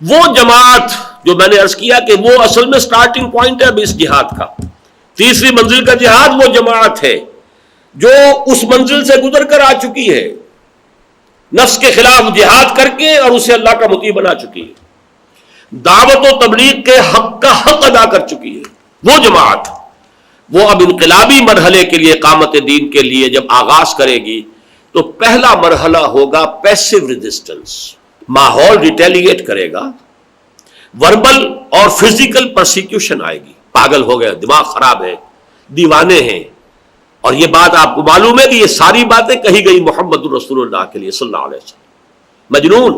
وہ جماعت جو میں نے عرض کیا کہ وہ اصل میں سٹارٹنگ پوائنٹ ہے اب اس جہاد کا، تیسری منزل کا جہاد، وہ جماعت ہے جو اس منزل سے گزر کر آ چکی ہے، نفس کے خلاف جہاد کر کے اور اسے اللہ کا مطیع بنا چکی ہے، دعوت و تبلیغ کے حق کا حق ادا کر چکی ہے۔ وہ جماعت وہ اب انقلابی مرحلے کے لیے، اقامت دین کے لیے جب آغاز کرے گی تو پہلا مرحلہ ہوگا پیسو ریزسٹنس، ماحول ریٹیلیٹ کرے گا، وربل اور فزیکل پرسیکیوشن آئے گی، پاگل ہو گئے، دماغ خراب ہے، دیوانے ہیں۔ اور یہ بات آپ کو معلوم ہے کہ یہ ساری باتیں کہی گئی محمد رسول اللہ کے لیے صلی اللہ علیہ وسلم۔ مجنون،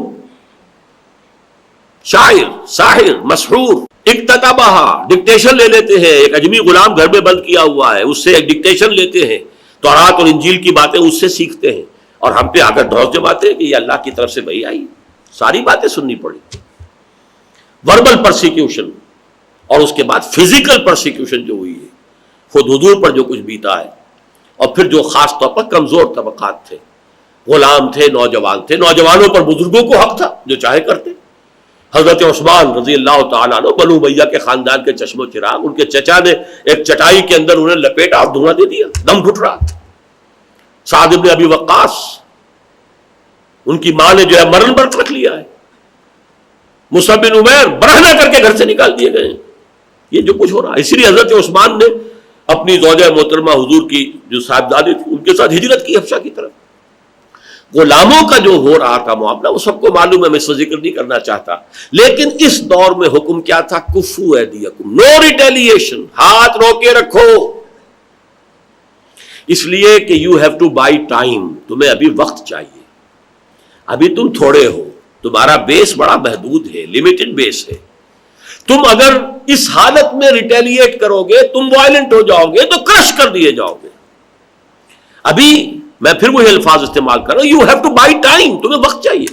شاعر، ساحر، مسحور، اکتتبہ، ڈکٹیشن لے لیتے ہیں، ایک اجمی غلام گھر میں بند کیا ہوا ہے، اس سے ایک ڈکٹیشن لیتے ہیں، تورات اور انجیل کی باتیں اس سے سیکھتے ہیں، اور ہم پہ آ کر ڈھونس جماتے ہیں کہ یہ اللہ کی طرف سے وحی آئی، ساری باتیں سننی پڑی۔ وربل پرسیکیوشن، اور اس کے بعد فزیکل پرسیکیوشن جو ہوئی ہے، خود حضور پر جو کچھ بیتا ہے، اور پھر جو خاص طور پر کمزور طبقات تھے، غلام تھے، نوجوان تھے، نوجوانوں پر بزرگوں کو حق تھا جو چاہے کرتے۔ حضرت عثمان رضی اللہ تعالیٰ عنہ بنو امیہ کے خاندان کے چشم و چراغ، ان کے چچا نے ایک چٹائی کے اندر انہیں لپیٹا اور دھواں دے دیا، دم گھٹ رہا تھا۔ سعد بن ابی وقاص، ان کی ماں نے جو ہے مرن پر رکھ لیا ہے۔ مصعب بن عمیر برہنہ کر کے گھر سے نکال دیے گئے ہیں۔ یہ جو کچھ ہو رہا ہے، اسی لیے حضرت عثمان نے اپنی زوجہ محترمہ حضور کی جو صاحبزادی تھی ان کے ساتھ ہجرت کی حبشہ کی طرف۔ غلاموں کا جو ہو رہا تھا معاملہ وہ سب کو معلوم ہے، میں اس کا ذکر نہیں کرنا چاہتا، لیکن اس دور میں حکم کیا تھا؟ کفو ایدیکم، نو ریٹیلیشن، ہاتھ روکے رکھو، اس لیے کہ you have to buy time, تمہیں ابھی وقت چاہیے، ابھی تم تھوڑے ہو، تمہارا بیس بڑا محدود ہے، لمیٹڈ بیس ہے، تم اگر اس حالت میں ریٹیلیٹ کرو گے، تم وائلنٹ ہو جاؤ گے تو کرش کر دیے جاؤ گے۔ ابھی میں پھر وہی الفاظ استعمال کر رہا ہوں، you have to buy time, تمہیں وقت چاہیے،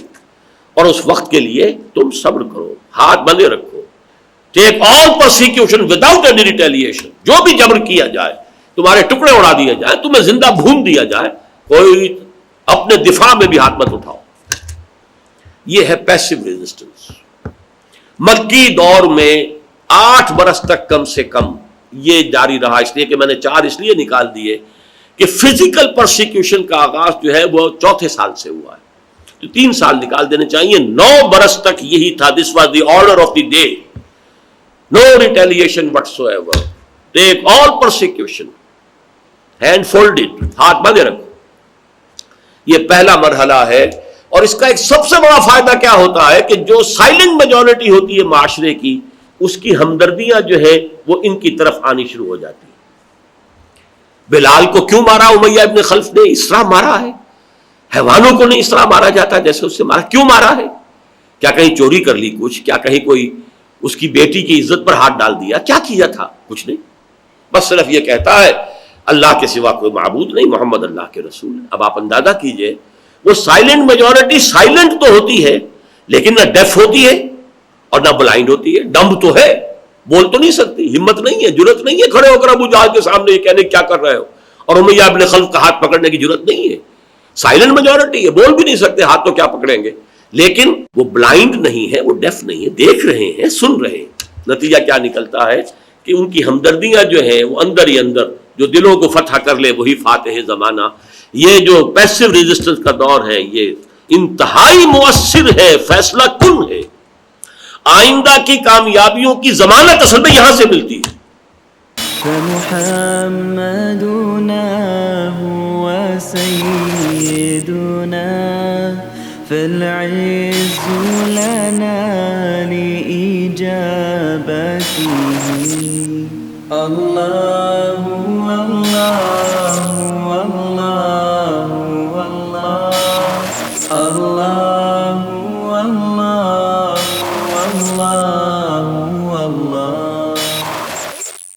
اور اس وقت کے لیے تم صبر کرو، ہاتھ بندھے رکھو، ٹیک all persecution without any retaliation, جو بھی جبر کیا جائے، تمہارے ٹکڑے اڑا دیے جائیں، تمہیں زندہ بھون دیا جائے، کوئی اپنے دفاع میں بھی ہاتھ مت اٹھاؤ۔ یہ ہے پیسو ریزسٹنس۔ مکی دور میں 8 برس تک کم سے کم یہ جاری رہا، اس لیے کہ میں نے 4 اس لیے نکال دیے کہ فزیکل پرسیکیوشن کا آغاز جو ہے وہ 4تھے سال سے ہوا ہے، تو 3 سال نکال دینے چاہیے۔ 9 برس تک یہی تھا، this was the order of the day, no retaliation whatsoever, take all persecution, hand folded, ہاتھ باندھے رکھو۔ یہ پہلا مرحلہ ہے، اور اس کا ایک سب سے بڑا فائدہ کیا ہوتا ہے کہ جو سائلنٹ میجورٹی ہوتی ہے معاشرے کی، اس کی ہمدردیاں جو ہے وہ ان کی طرف آنی شروع ہو جاتی ہیں۔ بلال کو کیوں مارا امیہ ابن خلف نے؟ اس طرح مارا ہے، حیوانوں کو نہیں اس طرح مارا جاتا جیسے اس سے مارا۔ کیوں مارا ہے؟ کیا کہیں چوری کر لی کچھ؟ کیا کہیں کوئی اس کی بیٹی کی عزت پر ہاتھ ڈال دیا؟ کیا کیا تھا؟ کچھ نہیں، بس صرف یہ کہتا ہے اللہ کے سوا کوئی معبود نہیں، محمد اللہ کے رسول ہے۔ اب آپ اندازہ کیجئے، وہ سائلنٹ میجورٹی سائلنٹ تو ہوتی ہے لیکن نہ ڈیف ہوتی ہے اور نہ بلائنڈ ہوتی ہے، ڈمب تو ہے، بول تو نہیں سکتی، ہمت نہیں ہے، جرت نہیں ہے کھڑے ہو کر ابو جہل کے سامنے یہ کہنے کیا کر رہے ہو، اور امیہ ابن خلف کا ہاتھ پکڑنے کی جرت نہیں ہے۔ سائلنٹ میجورٹی ہے، بول بھی نہیں سکتے، ہاتھ تو کیا پکڑیں گے، لیکن وہ بلائنڈ نہیں ہے، وہ ڈیف نہیں ہے، دیکھ رہے ہیں، سن رہے ہیں۔ نتیجہ کیا نکلتا ہے کہ ان کی ہمدردیاں جو ہیں وہ اندر ہی اندر جو دلوں کو فتح کر لے وہی فاتح زمانہ۔ یہ جو پیسو ریزسٹنس کا دور ہے یہ انتہائی مؤثر ہے، فیصلہ کن ہے، آئندہ کی کامیابیوں کی ضمانت اصل میں یہاں سے ملتی ہے۔ فمحمدنا هو سيدنا فالعز لنا لإجابته الله الله الله الله